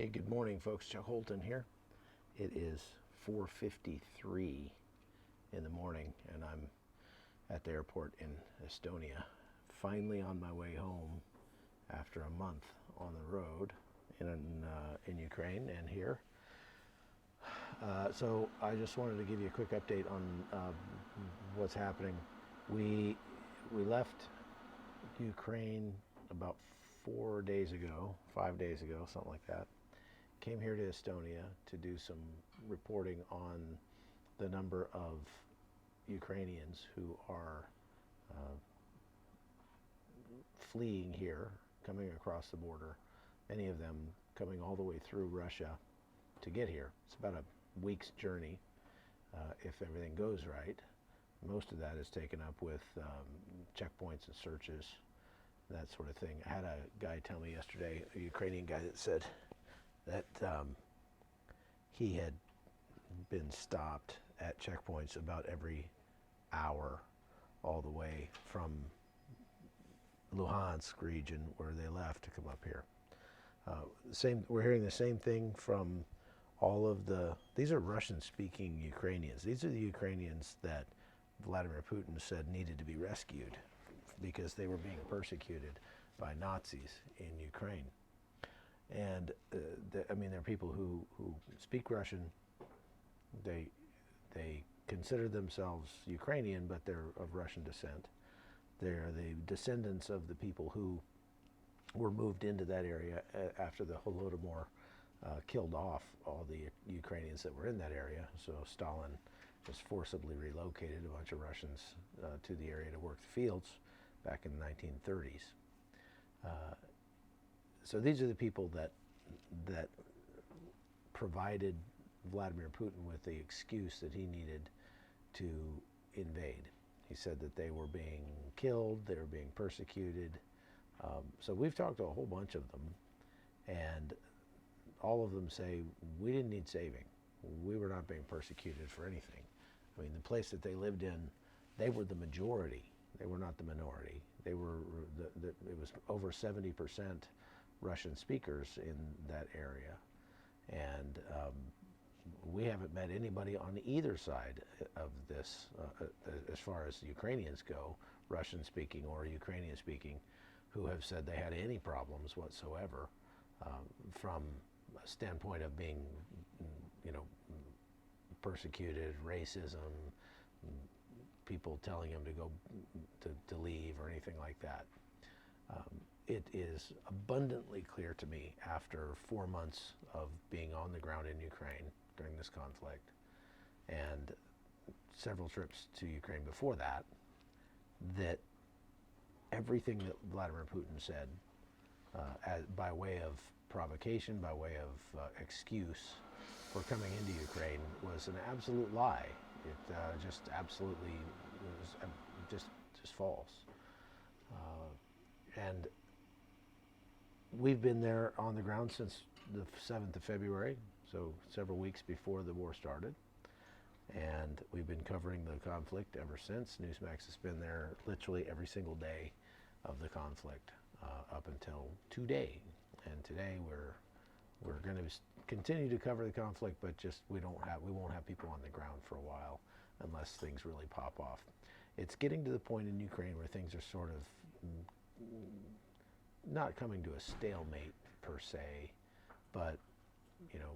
Hey, good morning, folks. Chuck Holton here. It is 4:53 in the morning, and I'm at the airport in Estonia, finally on my way home after a month on the road in Ukraine and here. So I just wanted to give you a quick update on what's happening. We left Ukraine about 4 days ago, 5 days ago, something like that. Came here to Estonia to do some reporting on the number of Ukrainians who are fleeing here, coming across the border, many of them coming all the way through Russia to get here. It's about a week's journey if everything goes right. Most of that is taken up with checkpoints and searches, that sort of thing. I had a guy tell me yesterday, a Ukrainian guy, that said that he had been stopped at checkpoints about every hour all the way from Luhansk region where they left to come up here. We're hearing the same thing from all of these are Russian-speaking Ukrainians. These are the Ukrainians that Vladimir Putin said needed to be rescued because they were being persecuted by Nazis in Ukraine. And I mean, there are people who speak Russian. They consider themselves Ukrainian, but they're of Russian descent. They're the descendants of the people who were moved into that area after the Holodomor killed off all the Ukrainians that were in that area. So Stalin just forcibly relocated a bunch of Russians to the area to work the fields back in the 1930s. So these are the people that provided Vladimir Putin with the excuse that he needed to invade. He said that they were being killed, they were being persecuted. So we've talked to a whole bunch of them, and all of them say, we didn't need saving. We were not being persecuted for anything. I mean, the place that they lived in, they were the majority. They were not the minority. They were, it was over 70% Russian speakers in that area. And we haven't met anybody on either side of this, as far as Ukrainians go, Russian speaking or Ukrainian speaking, who have said they had any problems whatsoever from a standpoint of being, persecuted, racism, people telling them to go to leave or anything like that. It is abundantly clear to me after 4 months of being on the ground in Ukraine during this conflict and several trips to Ukraine before that, that everything that Vladimir Putin said by way of provocation, by way of excuse for coming into Ukraine was an absolute lie. It just absolutely was just false. And we've been there on the ground since the 7th of February, so several weeks before the war started. And we've been covering the conflict ever since. Newsmax has been there literally every single day of the conflict up until today. And today we're going to continue to cover the conflict, but just we won't have people on the ground for a while unless things really pop off. It's getting to the point in Ukraine where things are sort of not coming to a stalemate per se, but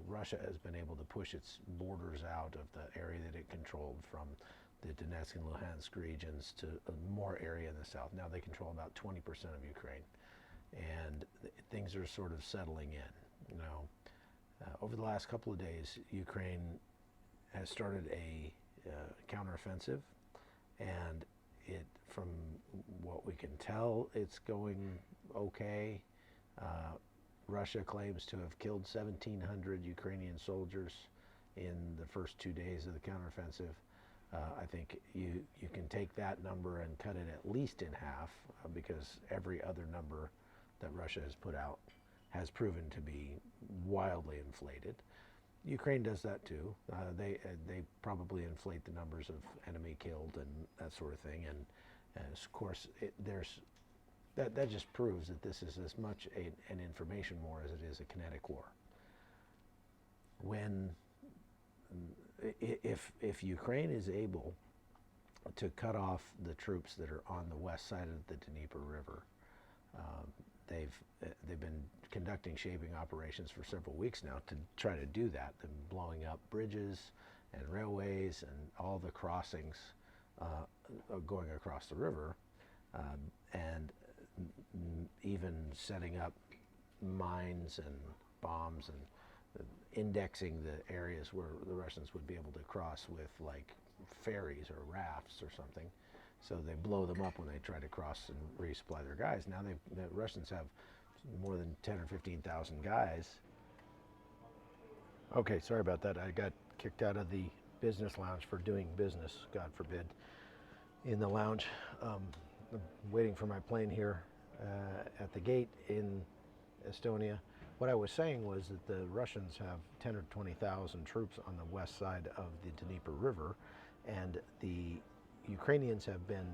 Russia has been able to push its borders out of the area that it controlled from the Donetsk and Luhansk regions to more area in the south. Now they control about 20% of Ukraine, and things are sort of settling in. Over the last couple of days, Ukraine has started a counteroffensive, and from what we can tell, it's going okay. Russia claims to have killed 1,700 Ukrainian soldiers in the first 2 days of the counteroffensive. I think you can take that number and cut it at least in half because every other number that Russia has put out has proven to be wildly inflated. Ukraine does that too. They probably inflate the numbers of enemy killed and that sort of thing. And of course, that just proves that this is as much an information war as it is a kinetic war. when if Ukraine is able to cut off the troops that are on the west side of the Dnieper River, um, they've been conducting shaping operations for several weeks now to try to do that. They're blowing up bridges and railways and all the crossings going across the river, and even setting up mines and bombs and indexing the areas where the Russians would be able to cross with like ferries or rafts or something. So they blow them up when they try to cross and resupply their guys. Now the Russians have more than 10 or 15,000 guys. Okay, sorry about that. I got kicked out of the business lounge for doing business, God forbid, in the lounge. I'm waiting for my plane here at the gate in Estonia. What I was saying was that the Russians have 10 or 20,000 troops on the west side of the Dnieper River, and the Ukrainians have been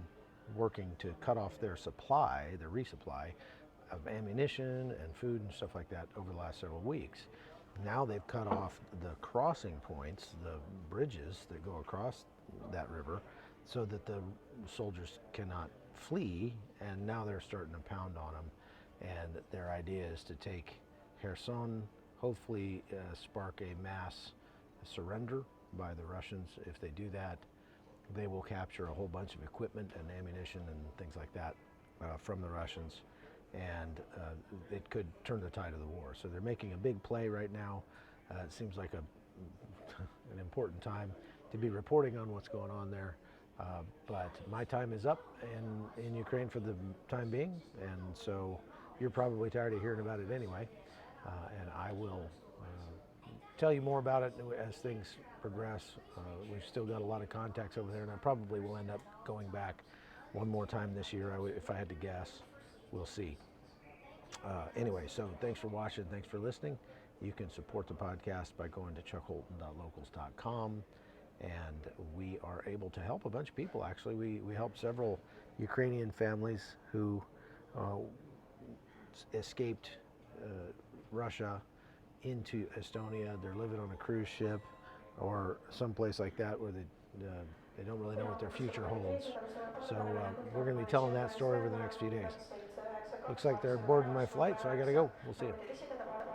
working to cut off their supply, their resupply of ammunition and food and stuff like that over the last several weeks. Now they've cut off the crossing points, the bridges that go across that river, so that the soldiers cannot flee, and now they're starting to pound on them. And their idea is to take Kherson, hopefully spark a mass surrender by the Russians. If they do that, they will capture a whole bunch of equipment and ammunition and things like that from the Russians, and it could turn the tide of the war. So they're making a big play right now. It seems like an important time to be reporting on what's going on there. But my time is up in Ukraine for the time being, and so you're probably tired of hearing about it anyway. And I will tell you more about it as things progress. We've still got a lot of contacts over there, and I probably will end up going back one more time this year, if I had to guess. We'll see. Anyway, so thanks for watching. Thanks for listening. You can support the podcast by going to chuckholton.locals.com, and we are able to help a bunch of people. Actually, we help several Ukrainian families who escaped Russia into Estonia. They're living on a cruise ship or someplace like that where they don't really know what their future holds. So we're going to be telling that story over the next few days. Looks like they're boarding my flight, so I got to go. We'll see you.